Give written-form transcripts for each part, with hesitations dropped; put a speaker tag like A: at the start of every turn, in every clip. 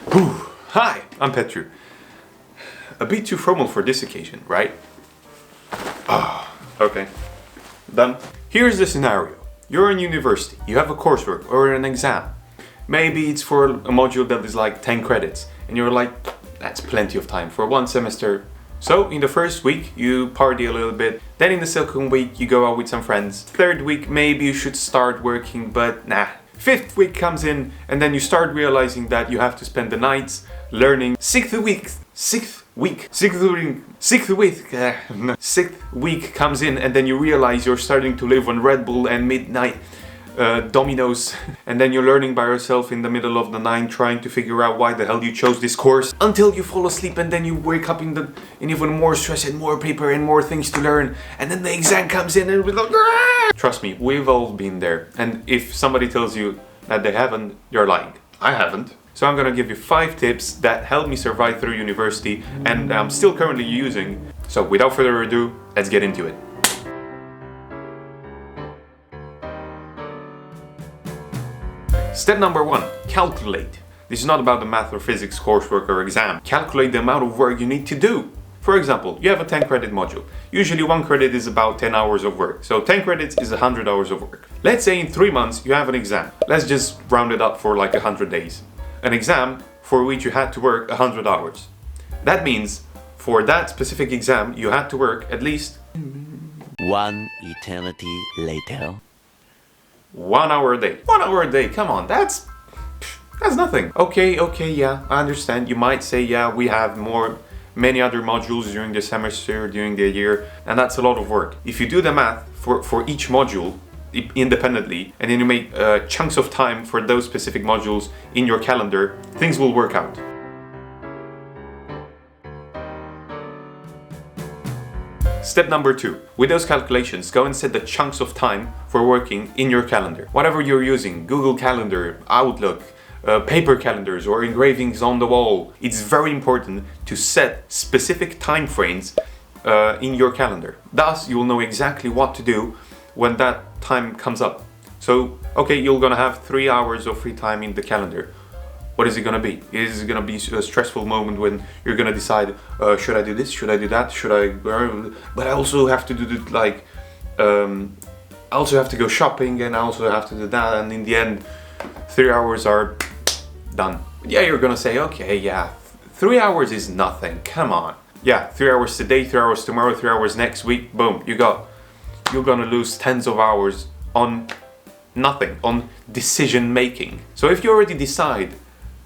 A: Hi, I'm Petru. A bit too formal for this occasion, right? Okay. Done. Here's the scenario. You're in university, you have a coursework or an exam. Maybe it's for a module that is like 10 credits, and you're like, that's plenty of time for one semester. So in the first week, you party a little bit. Then in the second week, you go out with some friends. Third week, maybe you should start working, but nah. Fifth week comes in, and then you start realizing that you have to spend the nights learning. Sixth week comes in, and then you realize you're starting to live on Red Bull and midnight Dominoes, and then you're learning by yourself in the middle of the night, trying to figure out why the hell you chose this course, until you fall asleep, and then you wake up in even more stress and more paper and more things to learn, and then the exam comes in and we're like, Aah! Trust me, we've all been there. And if somebody tells you that they haven't, you're lying. I haven't. So I'm gonna give you 5 tips that helped me survive through university and I'm still currently using. So without further ado, let's get into it. Step number 1, calculate. This is not about the math or physics coursework or exam. Calculate the amount of work you need to do. For example, you have a 10 credit module. Usually 1 credit is about 10 hours of work. So 10 credits is 100 hours of work. Let's say in 3 months you have an exam. Let's just round it up for like 100 days. An exam for which you had to work 100 hours. That means for that specific exam you had to work at least
B: 1 eternity later.
A: 1 hour a day. 1 hour a day, come on, that's nothing. Okay, yeah, I understand. You might say, yeah, we have many other modules during the semester, during the year, and that's a lot of work. If you do the math for each module independently, and then you make chunks of time for those specific modules in your calendar, things will work out. Step number 2. With those calculations, go and set the chunks of time for working in your calendar. Whatever you're using, Google Calendar, Outlook, paper calendars or engravings on the wall. It's very important to set specific time frames in your calendar. Thus, you will know exactly what to do when that time comes up. So, okay, you're gonna have 3 hours of free time in the calendar. What is it gonna be? Is it gonna be a stressful moment when you're gonna decide, should I do this? Should I do that? Should I? But I also have to do I also have to go shopping and I also have to do that. And in the end, 3 hours are done. Yeah, you're gonna say, okay, yeah, 3 hours is nothing. Come on. Yeah, 3 hours today, 3 hours tomorrow, 3 hours next week. Boom, you're gonna lose tens of hours on nothing, on decision making. So if you already decide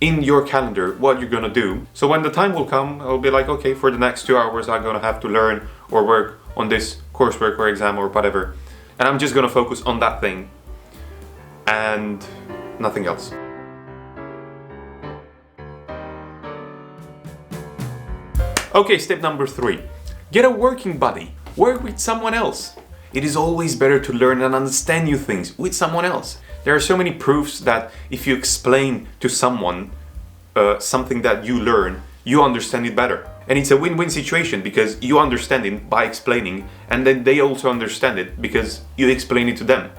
A: in your calendar what you're gonna do, so when the time will come, I'll be like, okay, for the next 2 hours I'm gonna have to learn or work on this coursework or exam or whatever, and I'm just gonna focus on that thing and nothing else. Okay, step number 3. Get a working buddy. Work with someone else. It is always better to learn and understand new things with someone else. There are so many proofs that if you explain to someone something that you learn, you understand it better. And it's a win-win situation because you understand it by explaining, and then they also understand it because you explain it to them.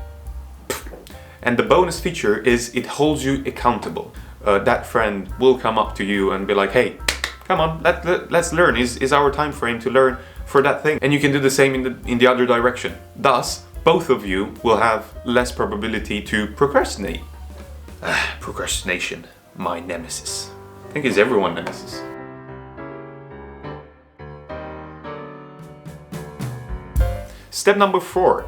A: And the bonus feature is it holds you accountable. That friend will come up to you and be like, hey, come on, let's learn. Is our time frame to learn for that thing? And you can do the same in the other direction. Thus, both of you will have less probability to procrastinate. Procrastination, my nemesis. I think it's everyone's nemesis. Step number 4,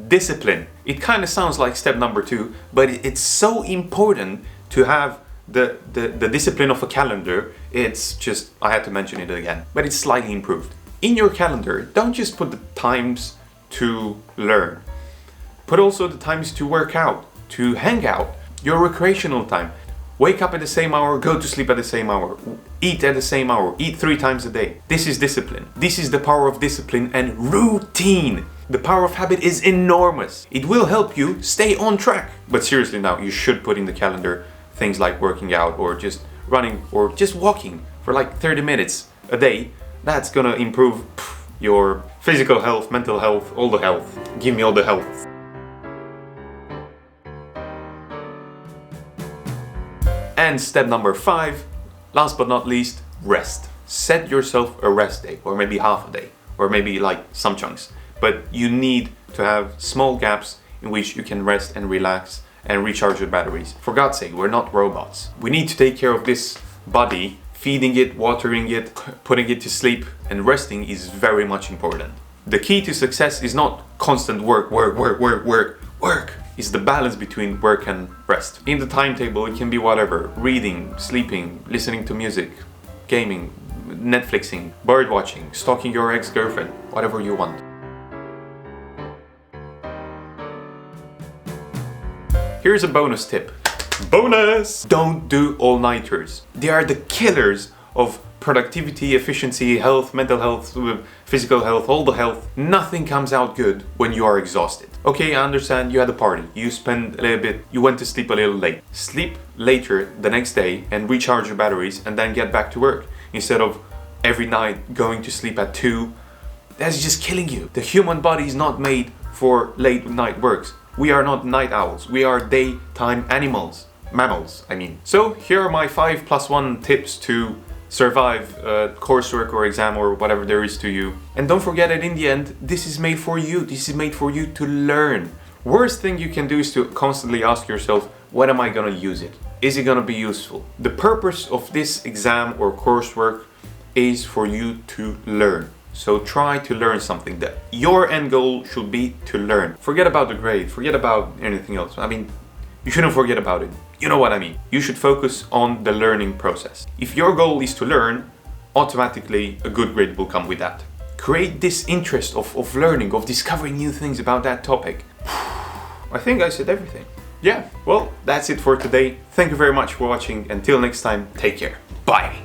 A: discipline. It kind of sounds like step number 2, but it's so important to have the discipline of a calendar. It's just, I had to mention it again, but it's slightly improved. In your calendar, don't just put the times to learn. Put also the times to work out, to hang out, your recreational time. Wake up at the same hour, go to sleep at the same hour, eat at the same hour, eat 3 times a day. This is discipline. This is the power of discipline and routine. The power of habit is enormous. It will help you stay on track. But seriously now, you should put in the calendar things like working out or just running or just walking for like 30 minutes a day. That's gonna improve your physical health, mental health, all the health. Give me all the health. And step number 5, Last but not least, rest. Set yourself a rest day, or maybe half a day, or maybe like some chunks. But you need to have small gaps in which you can rest and relax and recharge your batteries. For God's sake, we're not robots. We need to take care of this body. Feeding it, watering it, putting it to sleep, and resting is very much important. The key to success is not constant work. It's the balance between work and rest. In the timetable, it can be whatever: reading, sleeping, listening to music, gaming, Netflixing, bird watching, stalking your ex-girlfriend, whatever you want. Here's a bonus tip. Bonus! Don't do all-nighters. They are the killers of productivity, efficiency, health, mental health, physical health, all the health. Nothing comes out good when you are exhausted. Okay, I understand you had a party. You spent a little bit, you went to sleep a little late. Sleep later the next day and recharge your batteries and then get back to work. Instead of every night going to sleep at 2. That's just killing you. The human body is not made for late night works. We are not night owls. We are daytime animals. Mammals, I mean. So here are my 5+1 tips to survive coursework or exam or whatever there is to you. And don't forget that in the end, this is made for you. This is made for you to learn. Worst thing you can do is to constantly ask yourself, when am I gonna use it? Is it gonna be useful? The purpose of this exam or coursework is for you to learn. So try to learn something. That your end goal should be to learn. Forget about the grade, forget about anything else. I mean, you shouldn't forget about it. You know what I mean. You should focus on the learning process. If your goal is to learn, automatically a good grade will come with that. Create this interest of learning, of discovering new things about that topic. I think I said everything. Yeah, well, that's it for today. Thank you very much for watching. Until next time, take care. Bye.